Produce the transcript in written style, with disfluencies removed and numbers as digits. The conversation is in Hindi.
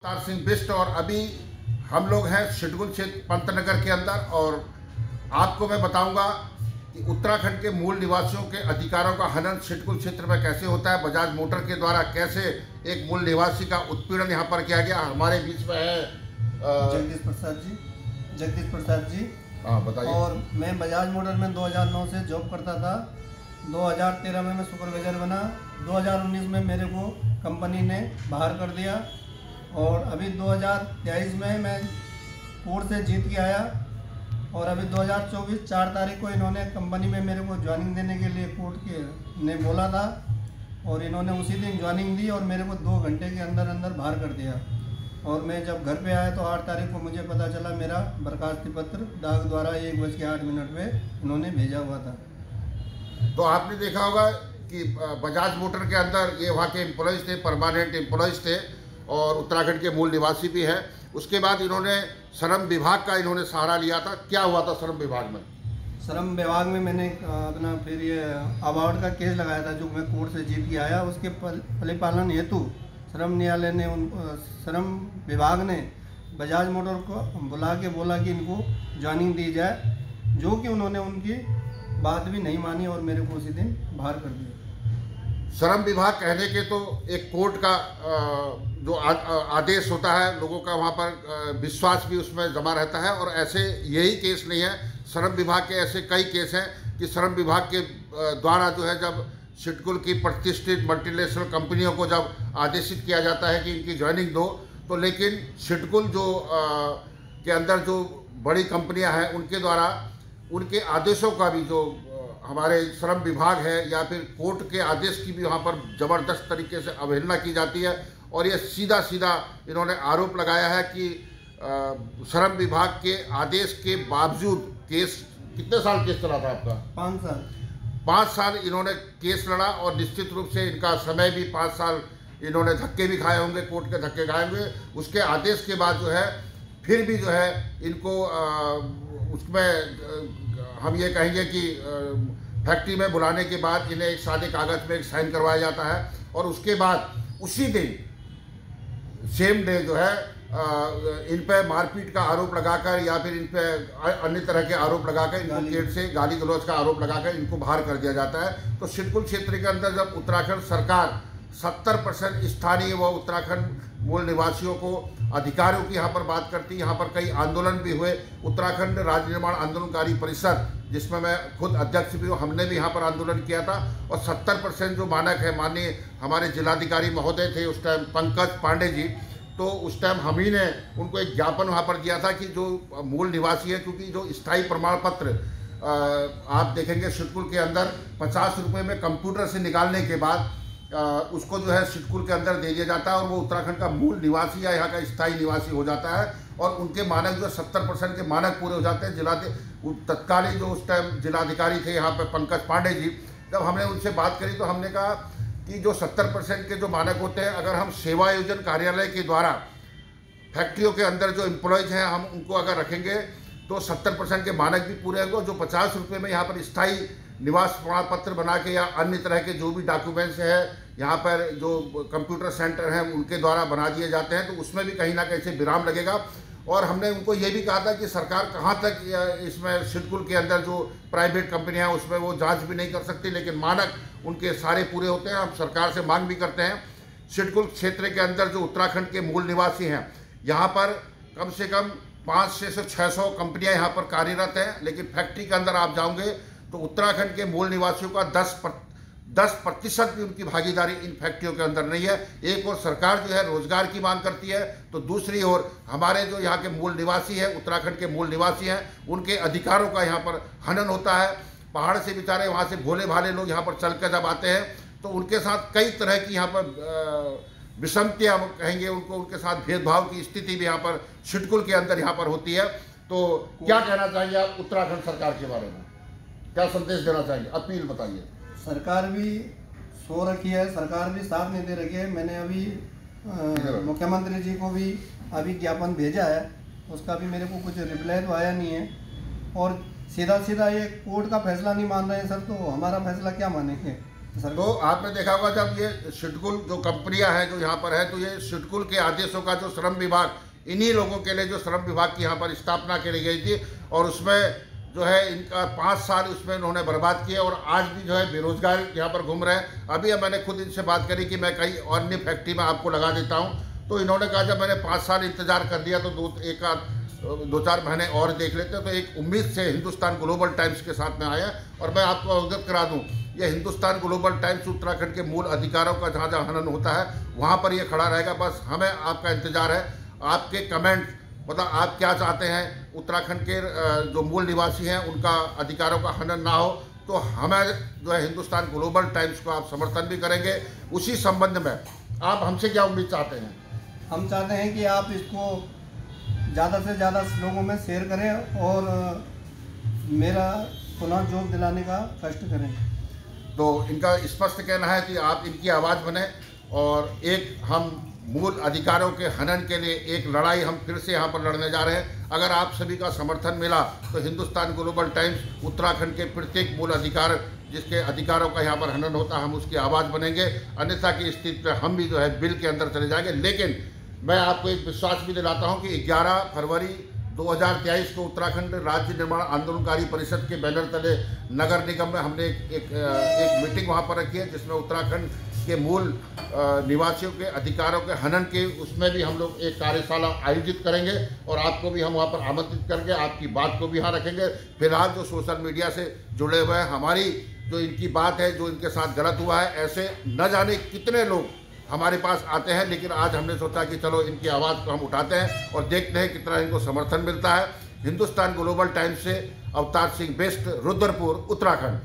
तार सिंह बिष्ट और अभी हम लोग हैं शेडगुल क्षेत्र पंतनगर के अंदर। और आपको मैं बताऊंगा कि उत्तराखंड के मूल निवासियों के अधिकारों का हनन शेडगुल क्षेत्र में कैसे होता है, बजाज मोटर के द्वारा कैसे एक मूल निवासी का उत्पीड़न यहाँ पर किया गया। हमारे बीच में है जगदीश प्रसाद जी। हाँ बताइए। और मैं बजाज मोटर में 2009 से जॉब करता था। 2013 में मैं सुपरवाइजर बना। 2019 में मेरे को कंपनी ने बाहर कर दिया और अभी 2023 में मैं कोर्ट से जीत के आया और अभी 2024 4 तारीख को इन्होंने कंपनी में मेरे को ज्वाइनिंग देने के लिए कोर्ट के ने बोला था और इन्होंने उसी दिन ज्वाइनिंग दी और मेरे को 2 घंटे के अंदर अंदर बाहर कर दिया। और मैं जब घर पे आया तो 8 तारीख को मुझे पता चला मेरा बर्खास्ती पत्र डाक द्वारा 1:08 पे इन्होंने भेजा हुआ था। तो आपने देखा होगा कि बजाज मोटर के अंदर ये वहाँ के एम्प्लॉयज़ थे, परमानेंट एम्प्लॉयज़ थे और उत्तराखंड के मूल निवासी भी हैं। उसके बाद इन्होंने श्रम विभाग का इन्होंने सहारा लिया था। क्या हुआ था श्रम विभाग में? श्रम विभाग में मैंने अपना फिर ये अवार्ड का केस लगाया था जो मैं कोर्ट से जीत के आया। उसके फलीपालन हेतु श्रम न्यायालय ने श्रम विभाग ने बजाज मोटर को बुला के बोला कि इनको ज्वाइनिंग दी जाए, जो कि उन्होंने उनकी बात भी नहीं मानी और मेरे को उसी दिन बाहर कर दिया। श्रम विभाग कहने के तो एक कोर्ट का जो आदेश होता है, लोगों का वहाँ पर विश्वास भी उसमें जमा रहता है। और ऐसे यही केस नहीं है, श्रम विभाग के ऐसे कई केस हैं कि श्रम विभाग के द्वारा जो है जब शेडगुल की प्रतिष्ठित मल्टीनेशनल कंपनियों को जब आदेशित किया जाता है कि इनकी ज्वाइनिंग दो, तो लेकिन शेडगुल जो के अंदर जो बड़ी कंपनियां हैं उनके द्वारा उनके आदेशों का भी जो हमारे श्रम विभाग है या फिर कोर्ट के आदेश की भी वहाँ पर ज़बरदस्त तरीके से अवहेलना की जाती है। और ये सीधा सीधा इन्होंने आरोप लगाया है कि श्रम विभाग के आदेश के बावजूद केस, कितने साल केस चला था आपका? 5 साल। 5 साल इन्होंने केस लड़ा और निश्चित रूप से इनका समय भी 5 साल इन्होंने धक्के भी खाए होंगे, कोर्ट के धक्के खाए होंगे। उसके आदेश के बाद जो है फिर भी जो है इनको उसमें हम ये कहेंगे कि फैक्ट्री में बुलाने के बाद इन्हें एक सादे कागज़ में एक साइन करवाया जाता है और उसके बाद उसी दिन सेम डे जो है इन पे मारपीट का आरोप लगाकर या फिर इन पे अन्य तरह के आरोप लगाकर इनको गेट से गाली गलौज का आरोप लगाकर इनको बाहर कर दिया जाता है। तो शेडगुल क्षेत्र के अंदर जब उत्तराखंड सरकार 70% स्थानीय व उत्तराखंड मूल निवासियों को अधिकारों की यहाँ पर बात करती है, यहाँ पर कई आंदोलन भी हुए। उत्तराखंड राज्य निर्माण आंदोलनकारी परिषद, जिसमें मैं खुद अध्यक्ष भी हूँ, हमने भी यहाँ पर आंदोलन किया था। और 70% जो मानक है, माननीय हमारे जिलाधिकारी महोदय थे उस टाइम पंकज पांडे जी, तो उस टाइम हम ही ने उनको एक ज्ञापन वहाँ पर दिया था कि जो मूल निवासी है, क्योंकि जो स्थायी प्रमाण पत्र आप देखेंगे शेडगुल के अंदर 50 रुपये में कंप्यूटर से निकालने के बाद उसको जो है शेडगुल के अंदर दे दिया जाता है और वो उत्तराखंड का मूल निवासी या यहाँ का स्थायी निवासी हो जाता है और उनके मानक जो 70% के मानक पूरे हो जाते हैं। तत्कालीन जो उस टाइम जिलाधिकारी थे यहाँ पे पंकज पांडे जी, जब हमने उनसे बात करी तो हमने कहा कि जो 70% के जो मानक होते हैं, अगर हम सेवा आयोजन कार्यालय के द्वारा फैक्ट्रियों के अंदर जो एम्प्लॉयज़ हैं हम उनको अगर रखेंगे तो 70% के मानक भी पूरे होंगे। जो 50 रुपये में यहाँ पर स्थायी निवास प्रमाण पत्र बना के या अन्य तरह के जो भी डॉक्यूमेंट्स है यहाँ पर जो कंप्यूटर सेंटर हैं उनके द्वारा बना दिए जाते हैं, तो उसमें भी कहीं ना कहीं से विराम लगेगा। और हमने उनको ये भी कहा था कि सरकार कहाँ तक इसमें शेडगुल के अंदर जो प्राइवेट कंपनियां हैं उसमें वो जांच भी नहीं कर सकती, लेकिन मानक उनके सारे पूरे होते हैं। हम सरकार से मांग भी करते हैं, शेडगुल क्षेत्र के अंदर जो उत्तराखंड के मूल निवासी हैं यहाँ पर कम से कम 500 से 600 कंपनियाँ यहाँ पर कार्यरत हैं, लेकिन फैक्ट्री के अंदर आप जाओगे तो उत्तराखंड के मूल निवासियों का 10% भी उनकी भागीदारी इन फैक्ट्रियों के अंदर नहीं है। एक और सरकार जो है रोजगार की मांग करती है, तो दूसरी ओर हमारे जो यहाँ के मूल निवासी हैं, उत्तराखंड के मूल निवासी हैं, उनके अधिकारों का यहाँ पर हनन होता है। पहाड़ से बेचारे वहाँ से भोले भाले लोग यहाँ पर चल कर जब आते हैं तो उनके साथ कई तरह की यहाँ पर विषमतियाँ कहेंगे, उनको उनके साथ भेदभाव की स्थिति भी यहाँ पर शेडगुल के अंदर यहाँ पर होती है। तो क्या कहना चाहिए आप उत्तराखंड सरकार के बारे में, क्या संदेश देना चाहिए, अपील बताइए। सरकार भी सो रखी है, सरकार भी साथ नहीं दे रही है। मैंने अभी मुख्यमंत्री जी को भी अभी ज्ञापन भेजा है, उसका भी मेरे को कुछ रिप्लाई तो आया नहीं है। और सीधा सीधा ये कोर्ट का फैसला नहीं मान रहे हैं सर, तो हमारा फैसला क्या मानेंगे? सर तो आपने देखा होगा जब ये सिडकुल जो कंपनियां हैं जो यहाँ पर है, तो ये सिडकुल के आदेशों का जो श्रम विभाग इन्हीं लोगों के लिए जो श्रम विभाग की यहाँ पर स्थापना करी गई थी, और उसमें जो है इनका 5 साल उसमें इन्होंने बर्बाद किए और आज भी जो है बेरोजगार यहाँ पर घूम रहे हैं। अभी मैंने खुद इनसे बात करी कि मैं कहीं अन्य फैक्ट्री में आपको लगा देता हूँ, तो इन्होंने कहा जब मैंने 5 साल इंतजार कर दिया तो 2-4 महीने और देख लेते। तो एक उम्मीद से हिंदुस्तान ग्लोबल टाइम्स के साथ में आया, और मैं आपको अवगत करा दूँ, ये हिंदुस्तान ग्लोबल टाइम्स उत्तराखंड के मूल अधिकारों का जहाँ जहाँ हनन होता है वहाँ पर ये खड़ा रहेगा। बस हमें आपका इंतजार है, आपके कमेंट, मतलब आप क्या चाहते हैं उत्तराखंड के जो मूल निवासी हैं उनका अधिकारों का हनन ना हो, तो हमें जो है हिंदुस्तान ग्लोबल टाइम्स को आप समर्थन भी करेंगे। उसी संबंध में आप हमसे क्या उम्मीद चाहते हैं? हम चाहते हैं कि आप इसको ज़्यादा से ज़्यादा लोगों में शेयर करें और मेरा पुनः जॉब दिलाने का कष्ट करें। तो इनका स्पष्ट कहना है कि आप इनकी आवाज़ बने और एक हम मूल अधिकारों के हनन के लिए एक लड़ाई हम फिर से यहाँ पर लड़ने जा रहे हैं। अगर आप सभी का समर्थन मिला तो हिंदुस्तान ग्लोबल टाइम्स उत्तराखंड के प्रत्येक मूल अधिकार जिसके अधिकारों का यहाँ पर हनन होता है हम उसकी आवाज़ बनेंगे, अन्यथा की स्थिति पर हम भी जो है बिल के अंदर चले जाएंगे। लेकिन मैं आपको एक विश्वास भी दिलाता हूँ कि 11 फरवरी 2023 को उत्तराखंड राज्य निर्माण आंदोलनकारी परिषद के बैनर तले नगर निगम में हमने एक मीटिंग वहाँ पर रखी है, जिसमें उत्तराखंड के मूल निवासियों के अधिकारों के हनन के उसमें भी हम लोग एक कार्यशाला आयोजित करेंगे और आपको भी हम वहाँ पर आमंत्रित करके आपकी बात को भी यहाँ रखेंगे। फिलहाल जो सोशल मीडिया से जुड़े हुए हैं, हमारी जो इनकी बात है, जो इनके साथ गलत हुआ है, ऐसे न जाने कितने लोग हमारे पास आते हैं, लेकिन आज हमने सोचा कि चलो इनकी आवाज़ को हम उठाते हैं और देखते हैं कितना इनको समर्थन मिलता है। हिंदुस्तान ग्लोबल टाइम्स से अवतार सिंह बेस्ट, रुद्रपुर, उत्तराखंड।